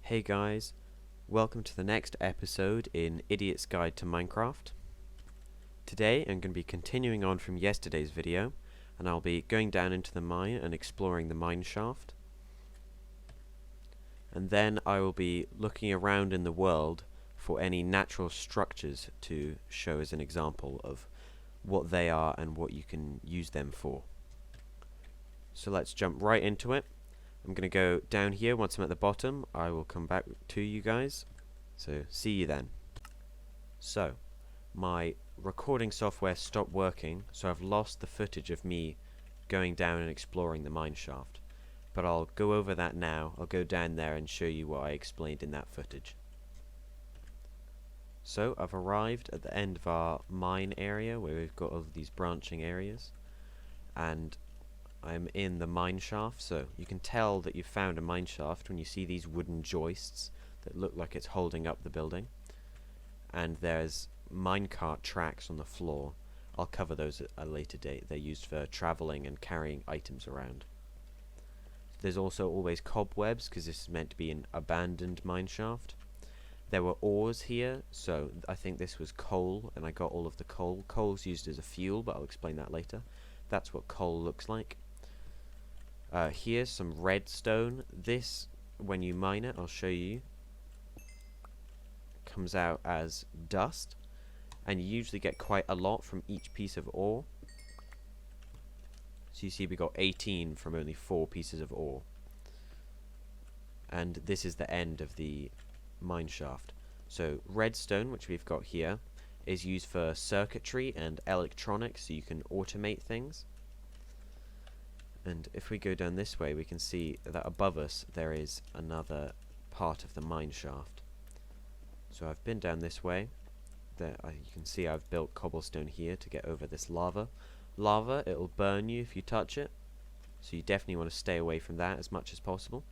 Hey guys, welcome to the next episode in Idiot's Guide to Minecraft. Today I'm going to be continuing on from yesterday's video, and I'll be going down into the mine and exploring the mine shaft. And then I will be looking around in the world for any natural structures to show as an example of what they are and what you can use them for. So let's jump right into it. I'm going to go down here. Once I'm at the bottom, I will come back to you guys. So, see you then. So, my recording software stopped working, so I've lost the footage of me going down and exploring the mine shaft. But I'll go over that now. I'll go down there and show you what I explained in that footage. So, I've arrived at the end of our mine area, where we've got all of these branching areas. And I'm in the mine shaft, so you can tell that you've found a mine shaft when you see these wooden joists that look like it's holding up the building. And there's minecart tracks on the floor. I'll cover those at a later date. They're used for traveling and carrying items around. There's also always cobwebs, because this is meant to be an abandoned mine shaft. There were ores here, so I think this was coal, and I got all of the coal. Coal's used as a fuel, but I'll explain that later. That's what coal looks like. Here's some redstone. This, when you mine it, I'll show you, comes out as dust, and you usually get quite a lot from each piece of ore. So you see we got 18 from only 4 pieces of ore. And this is the end of the mine shaft. So redstone, which we've got here, is used for circuitry and electronics, so you can automate things. And if we go down this way, we can see that above us there is another part of the mine shaft. So I've been down this way. You can see I've built cobblestone here to get over this lava. Lava, it'll burn you if you touch it, so you definitely want to stay away from that as much as possible.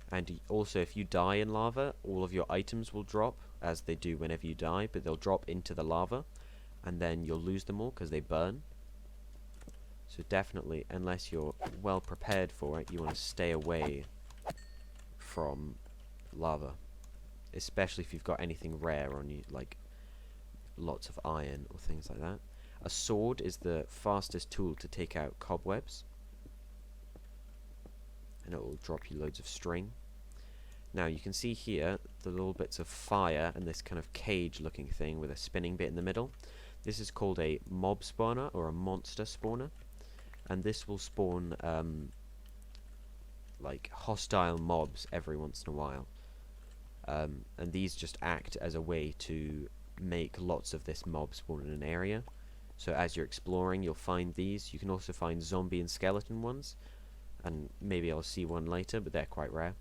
And also, if you die in lava, all of your items will drop, as they do whenever you die, but they'll drop into the lava, and then you'll lose them all because they burn. So definitely, unless you're well prepared for it, you want to stay away from lava. Especially if you've got anything rare on you, like lots of iron or things like that. A sword is the fastest tool to take out cobwebs. And it will drop you loads of string. Now you can see here the little bits of fire and this kind of cage looking thing with a spinning bit in the middle. This is called a mob spawner or a monster spawner. And this will spawn like hostile mobs every once in a while. And these just act as a way to make lots of this mob spawn in an area. So as you're exploring, you'll find these. You can also find zombie and skeleton ones, and maybe I'll see one later, but they're quite rare.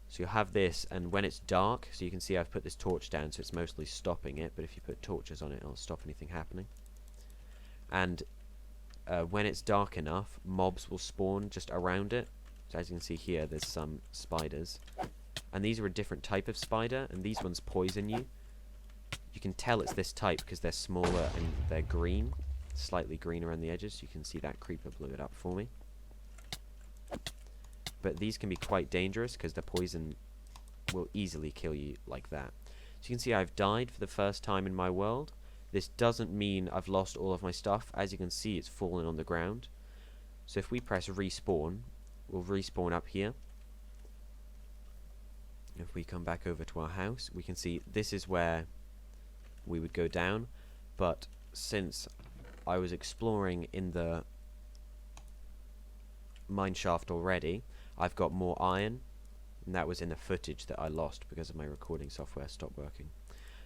So you'll have this, and when it's dark, so you can see I've put this torch down, so it's mostly stopping it, but if you put torches on it, it'll stop anything happening. And when it's dark enough, mobs will spawn just around it. So as you can see here, there's some spiders. And these are a different type of spider, and these ones poison you. You can tell it's this type because they're smaller and they're green. Slightly green around the edges. You can see that creeper blew it up for me. But these can be quite dangerous because the poison will easily kill you like that. So you can see I've died for the first time in my world. This doesn't mean I've lost all of my stuff. As you can see, it's fallen on the ground. So if we press respawn, we'll respawn up here. If we come back over to our house, we can see this is where we would go down. But since I was exploring in the mine shaft already, I've got more iron. And that was in the footage that I lost because of my recording software stopped working.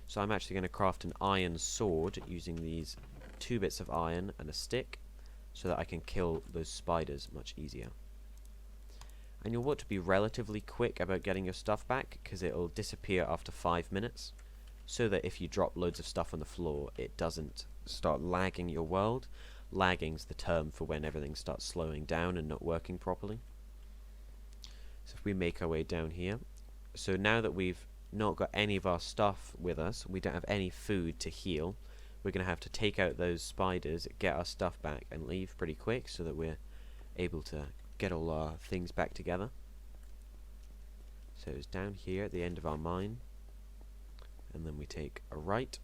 So I'm actually going to craft an iron sword using these 2 bits of iron and a stick so that I can kill those spiders much easier. And you'll want to be relatively quick about getting your stuff back because it'll disappear after 5 minutes, so that if you drop loads of stuff on the floor, it doesn't start lagging your world. Lagging's the term for when everything starts slowing down and not working properly. So if we make our way down here, so now that we've not got any of our stuff with us, we don't have any food to heal, we're going to have to take out those spiders, get our stuff back and leave pretty quick so that we're able to get all our things back together. So it's down here at the end of our mine, and then we take a right,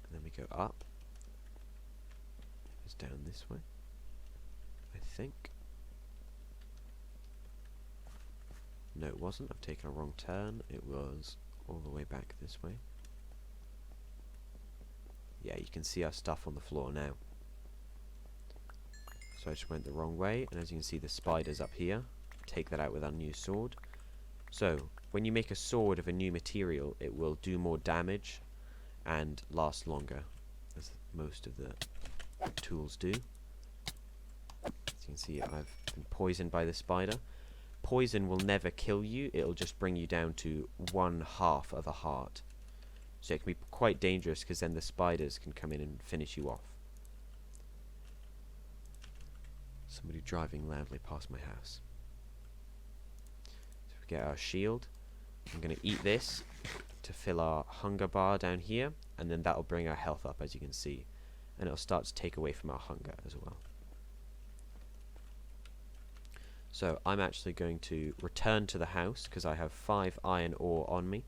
and then we go up. It's down this way, I think. No, it wasn't. I've taken a wrong turn. It was all the way back this way. Yeah, you can see our stuff on the floor now. So I just went the wrong way, and as you can see, the spider's up here. Take that out with our new sword. So, when you make a sword of a new material, it will do more damage and last longer, as most of the tools do. As you can see, I've been poisoned by the spider. Poison will never kill you, it'll just bring you down to 1/2 of a heart. So it can be quite dangerous, because then the spiders can come in and finish you off. Somebody driving loudly past my house. So we get our shield. I'm going to eat this to fill our hunger bar down here, and then that'll bring our health up, as you can see. And it'll start to take away from our hunger as well. So I'm actually going to return to the house, because I have 5 iron ore on me.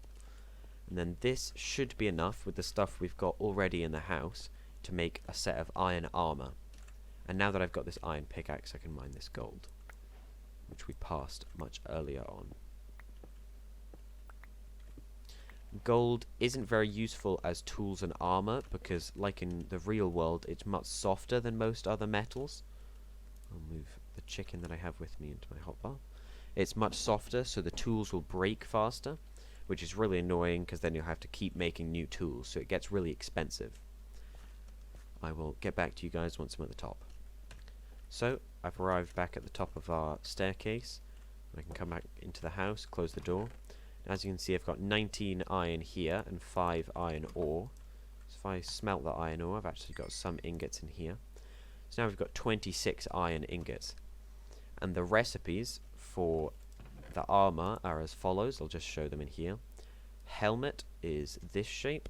And then this should be enough with the stuff we've got already in the house to make a set of iron armor. And now that I've got this iron pickaxe, I can mine this gold, which we passed much earlier on. Gold isn't very useful as tools and armor, because like in the real world, it's much softer than most other metals. I'll move the chicken that I have with me into my hotbar. It's much softer, so the tools will break faster, which is really annoying, because then you'll have to keep making new tools, so it gets really expensive. I will get back to you guys once I'm at the top. So, I've arrived back at the top of our staircase. I can come back into the house, close the door. As you can see, I've got 19 iron here and 5 iron ore. So if I smelt the iron ore, I've actually got some ingots in here. So now we've got 26 iron ingots. And the recipes for the armor are as follows. I'll just show them in here. Helmet is this shape.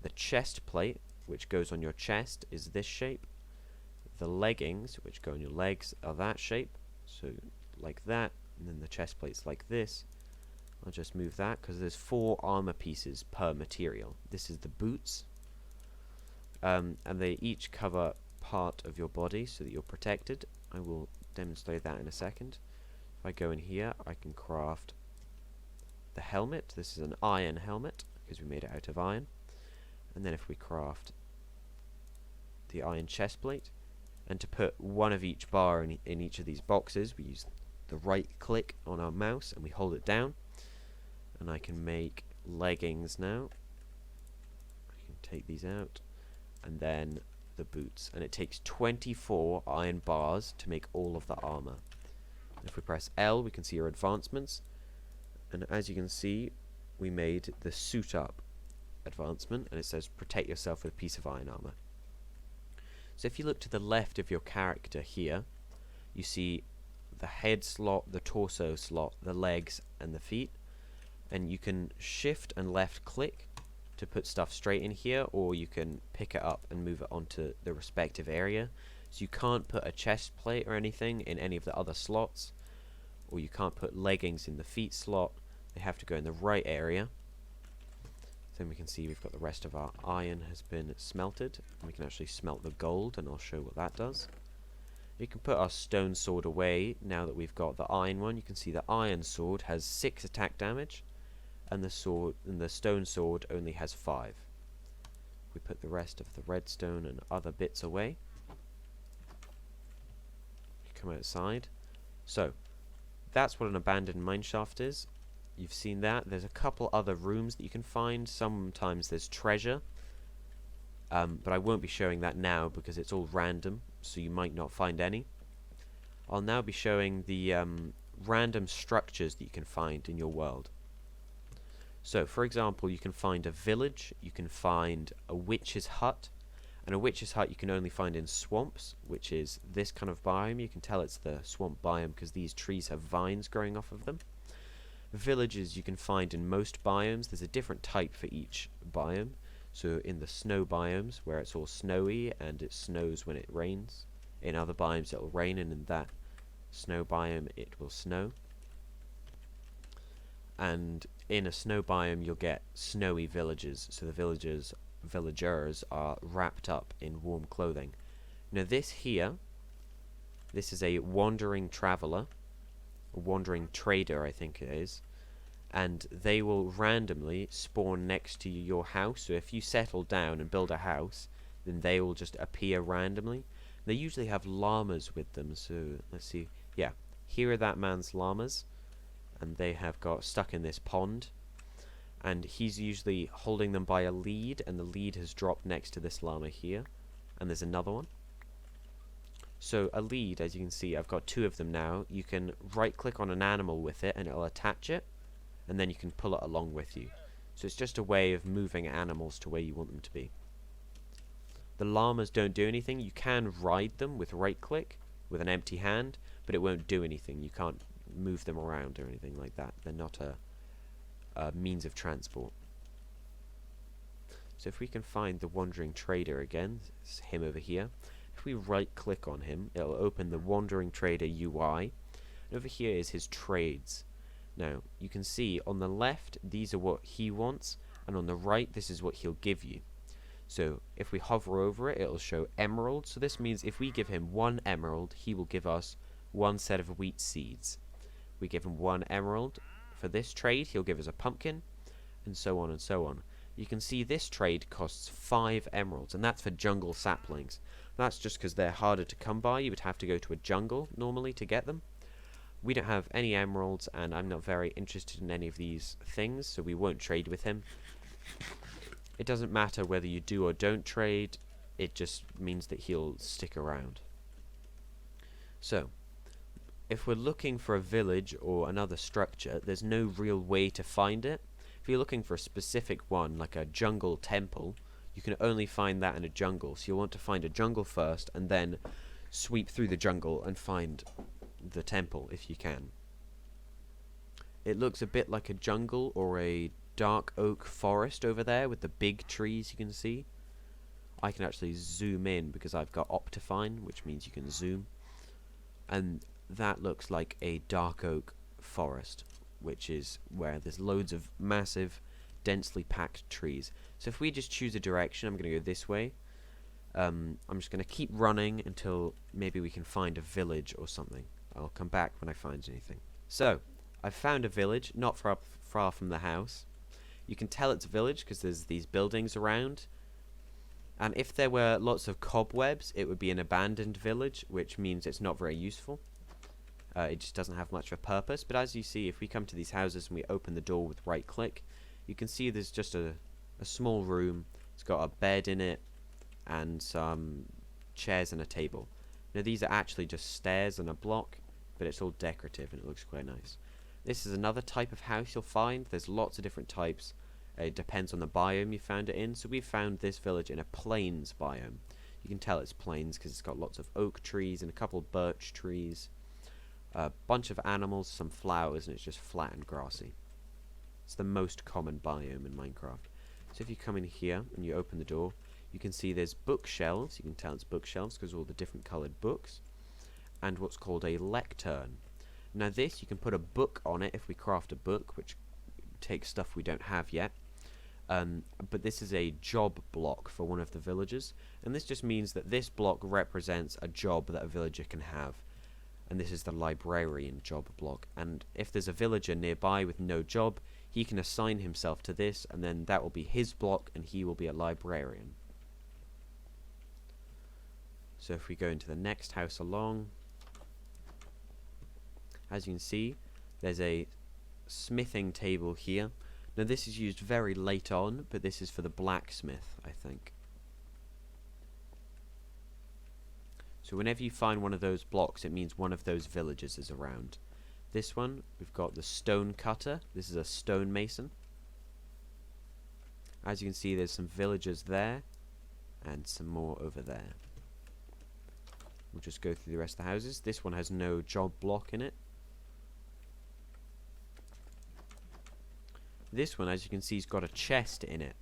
The chest plate, which goes on your chest, is this shape. The leggings, which go on your legs, are that shape. So like that. And then the chest plate's like this. I'll just move that, because there's 4 armor pieces per material. This is the boots. And they each cover part of your body so that you're protected. I will demonstrate that in a second. If I go in here, I can craft the helmet. This is an iron helmet, because we made it out of iron. And then if we craft the iron chest plate, and to put one of each bar in each of these boxes, we use the right click on our mouse and we hold it down. And I can make leggings now. I can take these out. And then the boots. And it takes 24 iron bars to make all of the armor. And if we press L, we can see our advancements. And as you can see, we made the suit up advancement. And it says protect yourself with a piece of iron armor. So if you look to the left of your character here, you see the head slot, the torso slot, the legs, and the feet. And you can shift and left click to put stuff straight in here, or you can pick it up and move it onto the respective area. So you can't put a chest plate or anything in any of the other slots, or you can't put leggings in the feet slot. They have to go in the right area. Then we can see we've got the rest of our iron has been smelted. We can actually smelt the gold, and I'll show what that does. We can put our stone sword away now that we've got the iron one. You can see the iron sword has 6 attack damage, and the stone sword only has 5. We put the rest of the redstone and other bits away. Come outside. So that's what an abandoned mineshaft is. You've seen that. There's a couple other rooms that you can find. Sometimes there's treasure, but I won't be showing that now because it's all random, so you might not find any. I'll now be showing the random structures that you can find in your world. So, for example, you can find a village, you can find a witch's hut, and a witch's hut you can only find in swamps, which is this kind of biome. You can tell it's the swamp biome because these trees have vines growing off of them. Villages you can find in most biomes. There's a different type for each biome. So in the snow biomes, where it's all snowy and it snows when it rains, in other biomes it'll rain, and in that snow biome it will snow. and in a snow biome you'll get snowy villages, so the villagers are wrapped up in warm clothing. Now this here, this is a wandering traveler, a wandering trader I think it is, and they will randomly spawn next to your house. So if you settle down and build a house, then they will just appear randomly. They usually have llamas with them, so let's see. Yeah, here are that man's llamas, and they have got stuck in this pond, and he's usually holding them by a lead, and the lead has dropped next to this llama here, and there's another one. So a lead, as you can see, I've got 2 of them now. You can right click on an animal with it and it'll attach it, and then you can pull it along with you. So it's just a way of moving animals to where you want them to be. The llamas don't do anything. You can ride them with right click with an empty hand, but it won't do anything. You can't move them around or anything like that. They're not a means of transport. So if we can find the wandering trader again, it's him over here. If we right click on him, it'll open the wandering trader UI. And over here is his trades. Now you can see on the left these are what he wants, and on the right this is what he'll give you. So if we hover over it, it'll show emeralds. So this means if we give him 1 emerald, he will give us 1 set of wheat seeds. We give him 1 emerald for this trade, he'll give us a pumpkin, and so on and so on. You can see this trade costs 5 emeralds, and that's for jungle saplings. That's just because they're harder to come by. You would have to go to a jungle normally to get them. We don't have any emeralds, and I'm not very interested in any of these things, so we won't trade with him. It doesn't matter whether you do or don't trade, it just means that he'll stick around. So, if we're looking for a village or another structure, there's no real way to find it. If you're looking for a specific one, like a jungle temple, you can only find that in a jungle. So you'll want to find a jungle first, and then sweep through the jungle and find the temple if you can. It looks a bit like a jungle or a dark oak forest over there with the big trees you can see. I can actually zoom in because I've got Optifine, which means you can zoom. And that looks like a dark oak forest, which is where there's loads of massive, densely packed trees. So if we just choose a direction, I'm going to go this way. I'm just going to keep running until maybe we can find a village or something. I'll come back when I find anything. So, I've found a village, not far from the house. You can tell it's a village because there's these buildings around. And if there were lots of cobwebs, it would be an abandoned village, which means it's not very useful. It just doesn't have much of a purpose. But as you see, if we come to these houses and we open the door with right click, you can see there's just a small room. It's got a bed in it and some chairs and a table. Now these are actually just stairs and a block, but it's all decorative and it looks quite nice. This is another type of house you'll find. There's lots of different types. It depends on the biome you found it in. So we've found this village in a plains biome. You can tell it's plains because it's got lots of oak trees and a couple of birch trees. A bunch of animals, some flowers, and it's just flat and grassy. It's the most common biome in Minecraft. So if you come in here and you open the door, you can see there's bookshelves. You can tell it's bookshelves because all the different coloured books. And what's called a lectern. Now this, you can put a book on it if we craft a book, which takes stuff we don't have yet. But this is a job block for one of the villagers. And this just means that this block represents a job that a villager can have. And this is the librarian job block. And if there's a villager nearby with no job, he can assign himself to this, and then that will be his block, and he will be a librarian. So if we go into the next house along, as you can see, there's a smithing table here. Now this is used very late on, but this is for the blacksmith, I think. So whenever you find one of those blocks, it means one of those villagers is around. This one, we've got the stone cutter. This is a stonemason. As you can see, there's some villagers there, and some more over there. We'll just go through the rest of the houses. This one has no job block in it. This one, as you can see, has got a chest in it.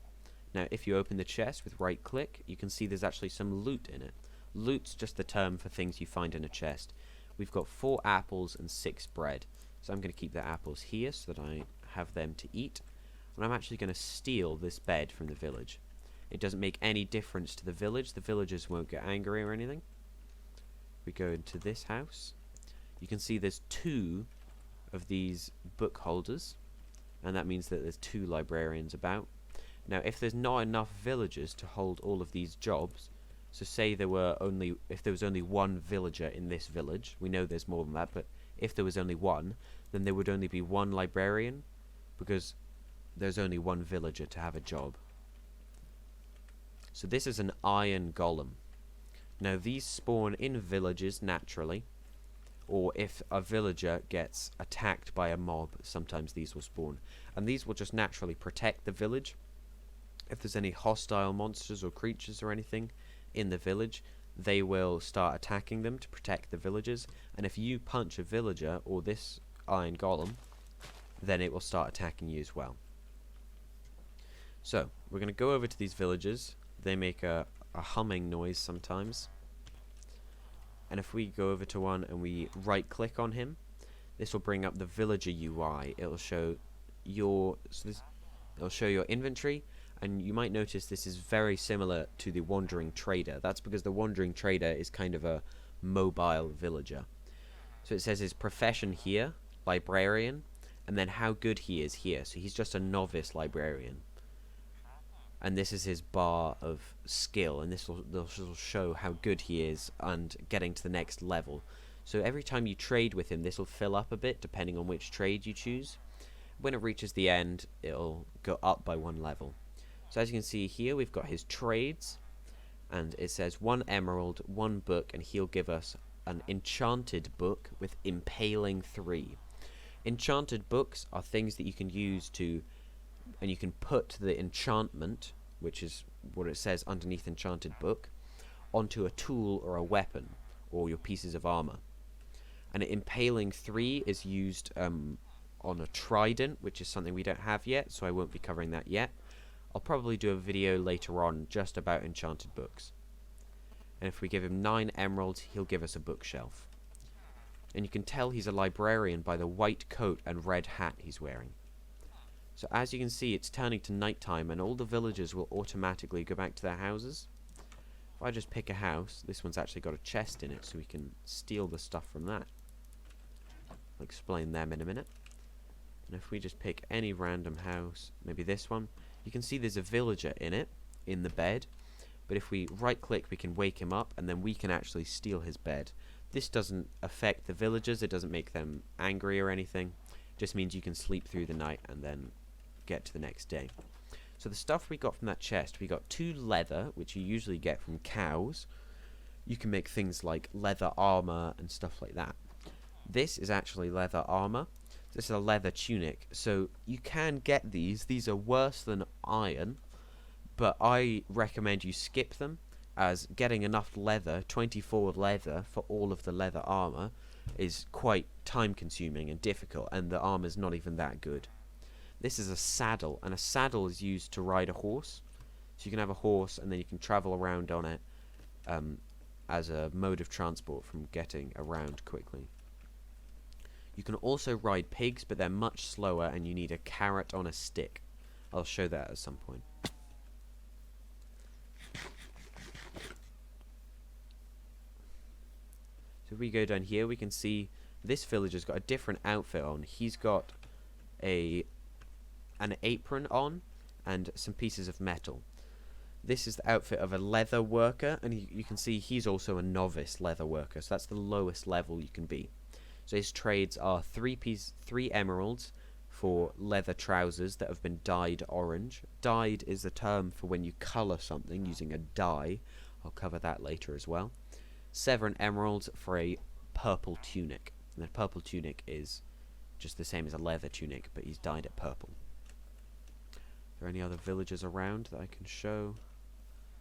Now, if you open the chest with right click, you can see there's actually some loot in it. Loot's just the term for things you find in a chest. We've got 4 apples and 6 bread. So I'm going to keep the apples here so that I have them to eat. And I'm actually going to steal this bed from the village. It doesn't make any difference to the village. The villagers won't get angry or anything. We go into this house. You can see there's 2 of these book holders, and that means that there's 2 librarians about. Now, if there's not enough villagers to hold all of these jobs, so say if there was only 1 villager in this village, we know there's more than that, but if there was only 1, then there would only be 1 librarian, because there's only 1 villager to have a job. So this is an iron golem. Now these spawn in villages naturally, or if a villager gets attacked by a mob, sometimes these will spawn. And these will just naturally protect the village. If there's any hostile monsters or creatures or anything in the village, they will start attacking them to protect the villagers. And if you punch a villager or this iron golem, then it will start attacking you as well. So, we're going to go over to these villagers. They make a humming noise sometimes. And if we go over to one and we right click on him, this will bring up the villager UI. It'll show your inventory, and you might notice this is very similar to the wandering trader. That's because the wandering trader is kind of a mobile villager. So it says his profession here, librarian, and then how good he is here. So he's just a novice librarian. And this is his bar of skill, and this will show how good he is and getting to the next level. So every time you trade with him, this will fill up a bit depending on which trade you choose. When it reaches the end, it'll go up by 1 level. So as you can see here, we've got his trades, and it says 1 emerald, 1 book, and he'll give us an enchanted book with impaling 3. Enchanted books are things that you can use to, and you can put the enchantment, which is what it says underneath enchanted book, onto a tool or a weapon or your pieces of armor. And impaling 3 is used on a trident, which is something we don't have yet, so I won't be covering that yet. I'll probably do a video later on just about enchanted books. And if we give him 9 emeralds, he'll give us a bookshelf. And you can tell he's a librarian by the white coat and red hat he's wearing. So as you can see, it's turning to nighttime, and all the villagers will automatically go back to their houses. If I just pick a house, this one's actually got a chest in it, so we can steal the stuff from that. I'll explain them in a minute. And if we just pick any random house, maybe this one, you can see there's a villager in it, in the bed. But if we right click, we can wake him up, and then we can actually steal his bed. This doesn't affect the villagers, it doesn't make them angry or anything. It just means you can sleep through the night and then get to the next day. So the stuff we got from that chest, we got 2 leather, which you usually get from cows. You can make things like leather armor and stuff like that. This is actually leather armor. This is a leather tunic, so you can get these. These are worse than iron, but I recommend you skip them, as getting enough leather, 24 leather for all of the leather armor, is quite time consuming and difficult, and the armor's not even that good. This is a saddle, and a saddle is used to ride a horse. So you can have a horse and then you can travel around on it as a mode of transport from getting around quickly. You can also ride pigs, but they're much slower and you need a carrot on a stick. I'll show that at some point. So if we go down here, we can see this villager's got a different outfit on. He's got an apron on and some pieces of metal. This is the outfit of a leather worker, and you can see he's also a novice leather worker, so that's the lowest level you can be. So his trades are 3 emeralds for leather trousers that have been dyed orange. Dyed is the term for when you colour something using a dye. I'll cover that later as well. 7 emeralds for a purple tunic. And the purple tunic is just the same as a leather tunic, but he's dyed it purple. Are there any other villagers around that I can show?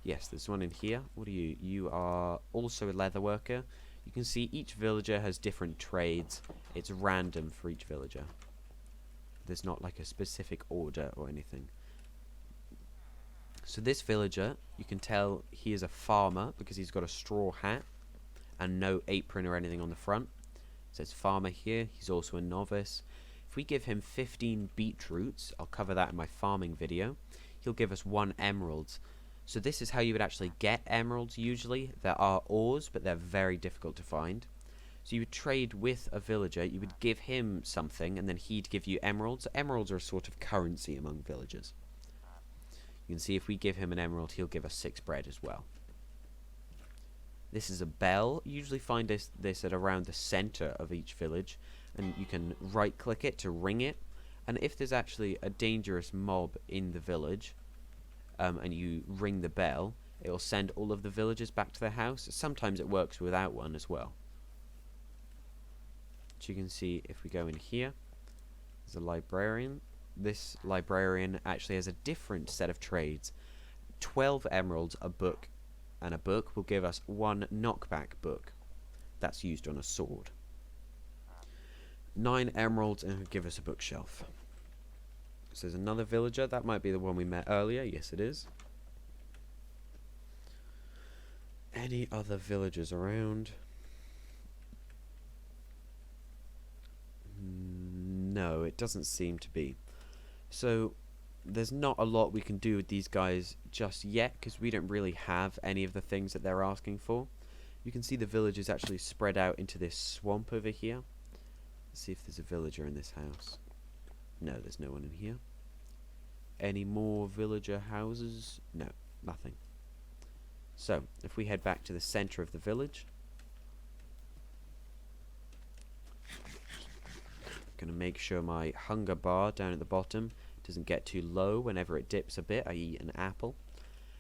Yes, there's one in here. What are you? You are also a leather worker. You can see each villager has different trades. It's random for each villager. There's not like a specific order or anything. So this villager, you can tell he is a farmer because he's got a straw hat and no apron or anything on the front. It says farmer here. He's also a novice. If we give him 15 beetroots, I'll cover that in my farming video, he'll give us 1 emerald. So this is how you would actually get emeralds usually. There are ores, but they're very difficult to find. So you would trade with a villager, you would give him something, and then he'd give you emeralds. Emeralds are a sort of currency among villagers. You can see if we give him an emerald, he'll give us 6 bread as well. This is a bell. You usually find this at around the center of each village, and you can right click it to ring it. And if there's actually a dangerous mob in the village, and you ring the bell, it will send all of the villagers back to their house. Sometimes it works without one as well. So you can see if we go in here, there's a librarian. This librarian actually has a different set of trades. 12 emeralds, a book, and a book will give us 1 knockback book. That's used on a sword. 9 emeralds and it'll give us a bookshelf. So there's another villager. That might be the one we met earlier. Yes, it is. Any other villagers around? No, it doesn't seem to be. So there's not a lot we can do with these guys just yet, because we don't really have any of the things that they're asking for. You can see the villagers actually spread out into this swamp over here. Let's see if there's a villager in this house. No, there's no one in here. Any more villager houses? No, nothing. So, if we head back to the center of the village, I'm going to make sure my hunger bar down at the bottom doesn't get too low whenever it dips a bit. I eat an apple.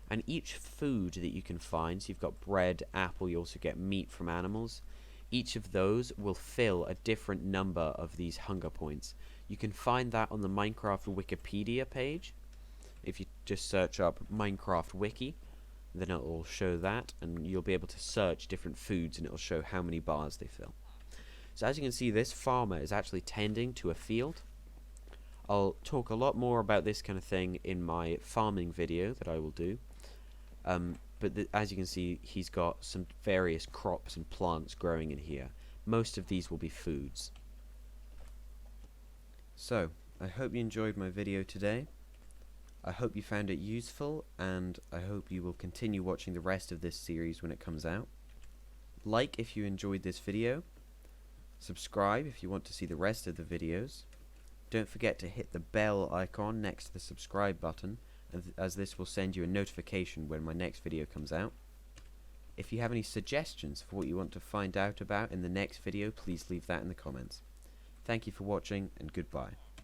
And each food that you can find, so you've got bread, apple, you also get meat from animals. Each of those will fill a different number of these hunger points. You can find that on the Minecraft Wikipedia page. If you just search up Minecraft Wiki, then it will show that, and you'll be able to search different foods and it will show how many bars they fill. So as you can see, this farmer is actually tending to a field. I'll talk a lot more about this kind of thing in my farming video that I will do. But as you can see, he's got some various crops and plants growing in here. Most of these will be foods. So, I hope you enjoyed my video today. I hope you found it useful, and I hope you will continue watching the rest of this series when it comes out. Like if you enjoyed this video. Subscribe if you want to see the rest of the videos. Don't forget to hit the bell icon next to the subscribe button, as this will send you a notification when my next video comes out. If you have any suggestions for what you want to find out about in the next video, please leave that in the comments. Thank you for watching, and goodbye.